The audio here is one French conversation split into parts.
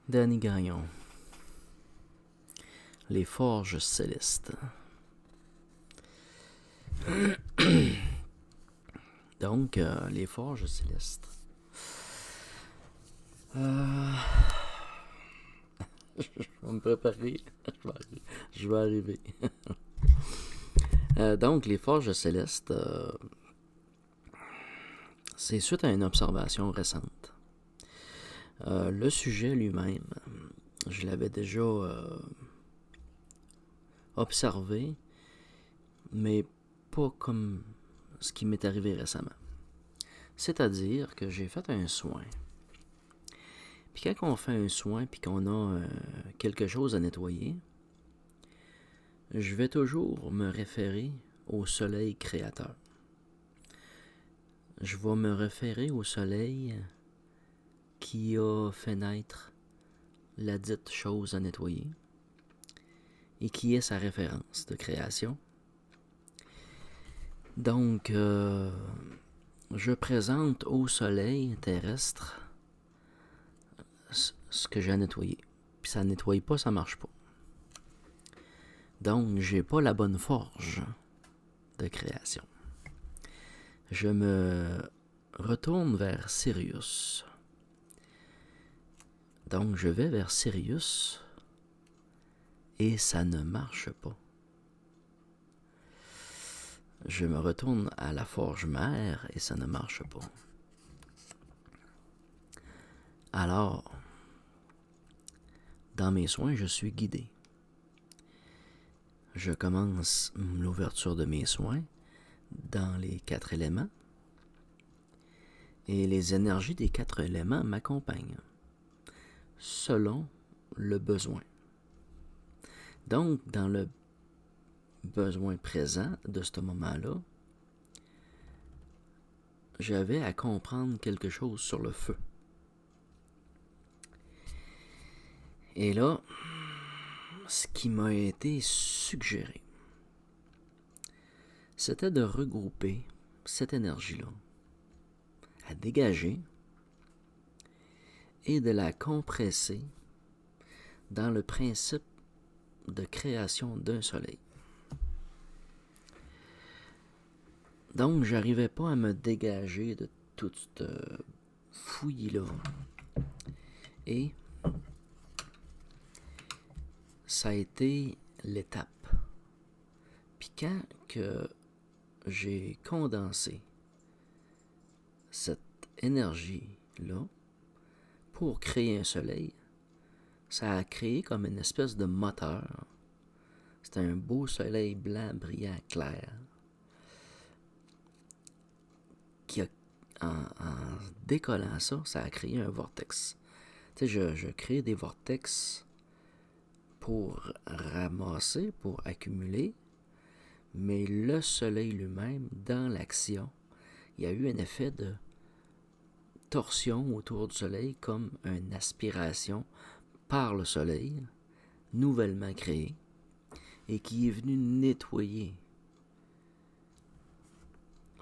Danny Gagnon. Les forges célestes. Donc, les forges célestes. Je vais me préparer. Je vais arriver. Donc, les forges célestes, c'est suite à une observation récente. Le sujet lui-même, je l'avais déjà observé, mais pas comme ce qui m'est arrivé récemment. C'est-à-dire que j'ai fait un soin. Puis quand on fait un soin puis qu'on a quelque chose à nettoyer, je vais toujours me référer au soleil créateur. Je vais me référer au soleil qui a fait naître la dite chose à nettoyer et qui est sa référence de création. Donc, je présente au soleil terrestre ce que j'ai à nettoyer. Puis ça ne nettoie pas, ça marche pas. Donc, j'ai pas la bonne forge de création. Je me retourne vers Sirius. Donc, je vais vers Sirius et ça ne marche pas. Je me retourne à la forge mère et ça ne marche pas. Alors, dans mes soins, je suis guidé. Je commence l'ouverture de mes soins dans les 4 éléments et les énergies des 4 éléments m'accompagnent selon le besoin. Donc, dans le besoin présent de ce moment-là, j'avais à comprendre quelque chose sur le feu. Et là, ce qui m'a été suggéré, c'était de regrouper cette énergie-là, à dégager et de la compresser dans le principe de création d'un soleil. Donc, j'arrivais pas à me dégager de toute cette fouillis-là. Et ça a été l'étape. Puis quand que j'ai condensé cette énergie-là pour créer un soleil, ça a créé comme une espèce de moteur. C'était un beau soleil blanc, brillant, clair, qui a, en décollant ça, ça a créé un vortex. Tu sais, je crée des vortex pour ramasser, pour accumuler, mais le soleil lui-même, dans l'action, il y a eu un effet de torsion autour du soleil comme une aspiration par le soleil, nouvellement créé, et qui est venu nettoyer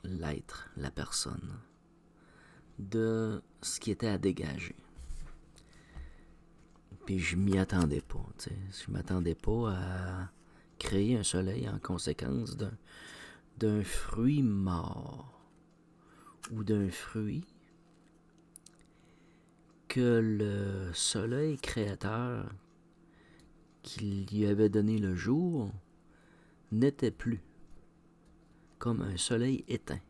l'être, la personne, de ce qui était à dégager. Puis je m'y attendais pas, tu sais. Je m'attendais pas à créer un soleil en conséquence d'un fruit mort ou d'un fruit que le soleil créateur qui lui avait donné le jour n'était plus, comme un soleil éteint.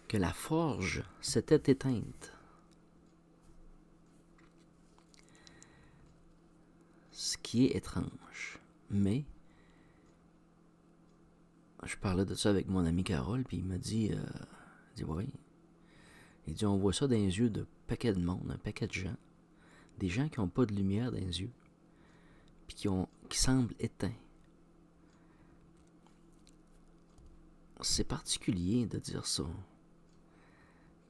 Que la forge s'était éteinte. Ce qui est étrange. Mais je parlais de ça avec mon ami Carole, puis il m'a dit, oui. Il dit, on voit ça dans les yeux de paquet de monde, un paquet de gens. Des gens qui n'ont pas de lumière dans les yeux, puis qui semblent éteints. C'est particulier de dire ça,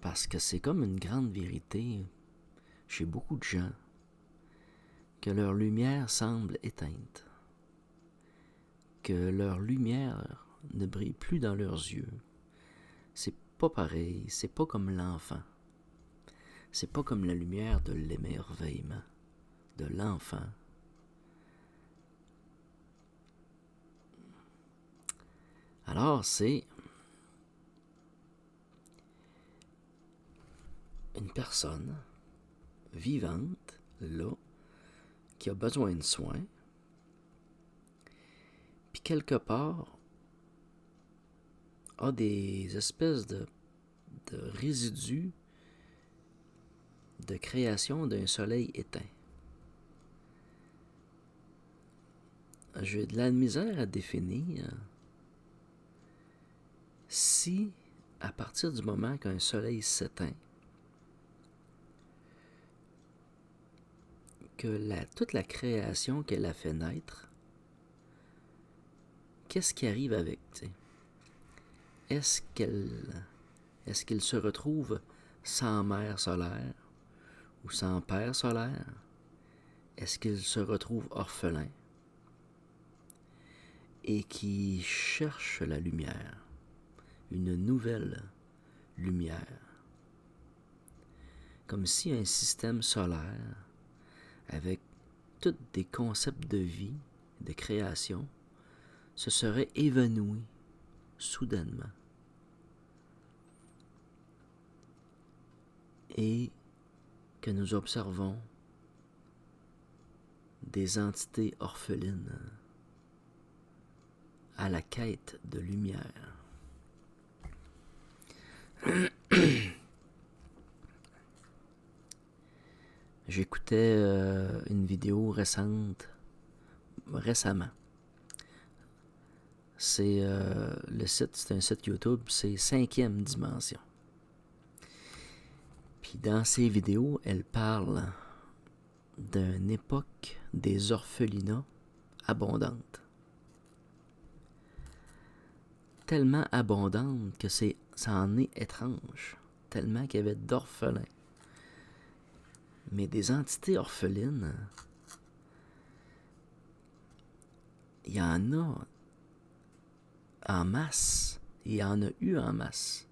parce que c'est comme une grande vérité chez beaucoup de gens, que leur lumière semble éteinte, que leur lumière ne brille plus dans leurs yeux. C'est pas pareil, c'est pas comme l'enfant. C'est pas comme la lumière de l'émerveillement, de l'enfant. Alors, c'est une personne vivante, là, qui a besoin de soins, puis quelque part a des espèces de résidus de création d'un soleil éteint. J'ai de la misère à définir si, à partir du moment qu'un soleil s'éteint, que toute la création qu'elle a fait naître, qu'est-ce qui arrive avec, t'sais? Est-ce qu'il se retrouve sans mère solaire ou sans père solaire? Est-ce qu'il se retrouve orphelin et qui cherche la lumière, une nouvelle lumière? Comme si un système solaire, avec tous des concepts de vie, de création, se serait évanoui soudainement. Et que nous observons des entités orphelines à la quête de lumière. J'écoutais une vidéo récemment. C'est c'est un site YouTube, c'est 5e dimension. Puis dans ces vidéos, elle parle d'une époque des orphelinats abondantes. Tellement abondante que ça en est étrange. Tellement qu'il y avait d'orphelins. Mais des entités orphelines, il y en a en masse. Il y en a eu en masse.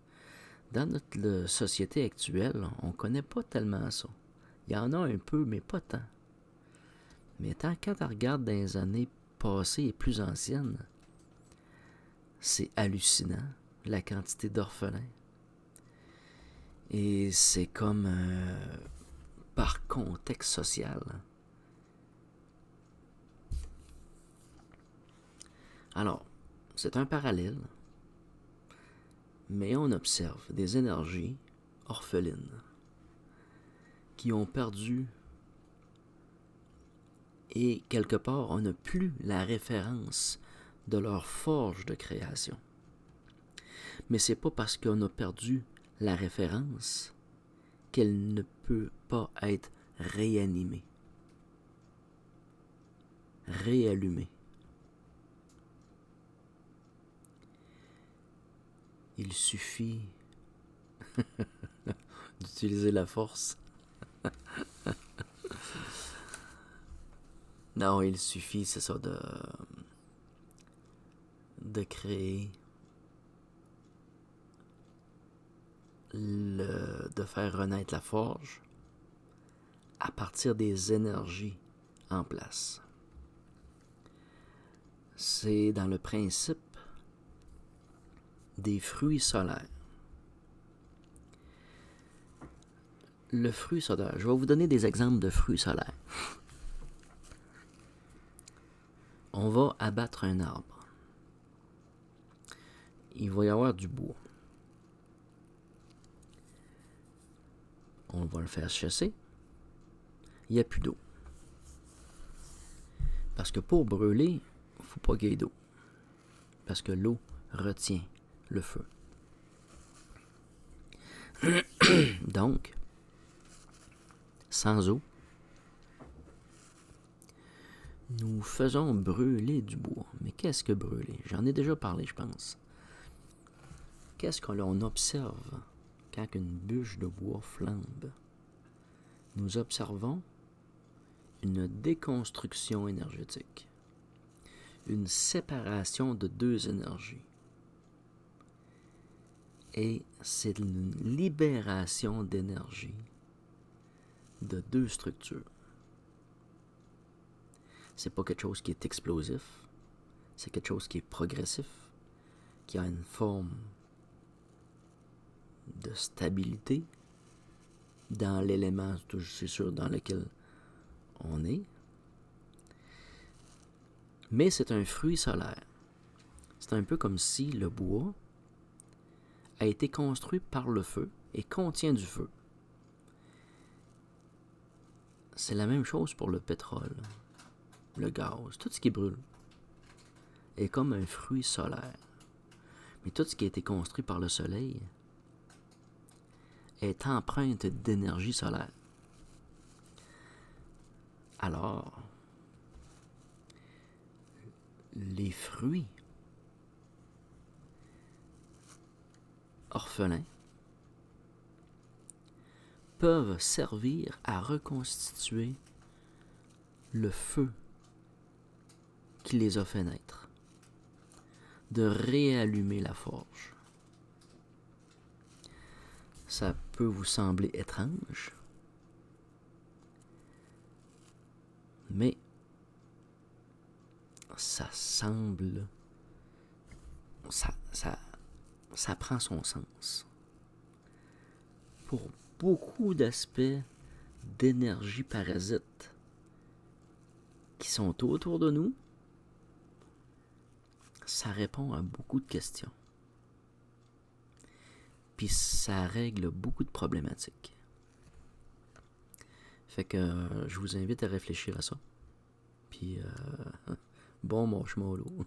Dans notre société actuelle, on ne connaît pas tellement ça. Il y en a un peu, mais pas tant. Mais quand on regarde dans les années passées et plus anciennes, c'est hallucinant, la quantité d'orphelins. Et c'est comme par contexte social. Alors, c'est un parallèle, mais on observe des énergies orphelines qui ont perdu et quelque part, on n'a plus la référence de leur forge de création. Mais c'est pas parce qu'on a perdu la référence qu'elle ne peut pas être réanimée, réallumée. Il suffit d'utiliser la force. Non, il suffit, c'est ça, de créer, de faire renaître la forge à partir des énergies en place. C'est dans le principe des fruits solaires. Le fruit solaire, je vais vous donner des exemples de fruits solaires. On va abattre un arbre. Il va y avoir du bois. On va le faire chasser. Il n'y a plus d'eau. Parce que pour brûler, il ne faut pas qu'il y ait d'eau. Parce que l'eau retient le feu. Donc, sans eau, nous faisons brûler du bois. Mais qu'est-ce que brûler? J'en ai déjà parlé, je pense. Qu'est-ce qu'on observe quand une bûche de bois flambe? Nous observons une déconstruction énergétique, une séparation de deux énergies. Et c'est une libération d'énergie de deux structures. C'est pas quelque chose qui est explosif, c'est quelque chose qui est progressif, qui a une forme de stabilité dans l'élément, c'est sûr, dans lequel on est. Mais c'est un fruit solaire. C'est un peu comme si le bois a été construit par le feu et contient du feu. C'est la même chose pour le pétrole, le gaz, tout ce qui brûle est comme un fruit solaire. Mais tout ce qui a été construit par le soleil est empreinte d'énergie solaire. Alors, les fruits orphelins peuvent servir à reconstituer le feu qui les a fait naître, de réallumer la forge. Ça peut vous sembler étrange, mais ça semble... Ça prend son sens. Pour beaucoup d'aspects d'énergie parasite qui sont autour de nous, ça répond à beaucoup de questions. Puis ça règle beaucoup de problématiques. Fait que je vous invite à réfléchir à ça. Puis bon marshmallow.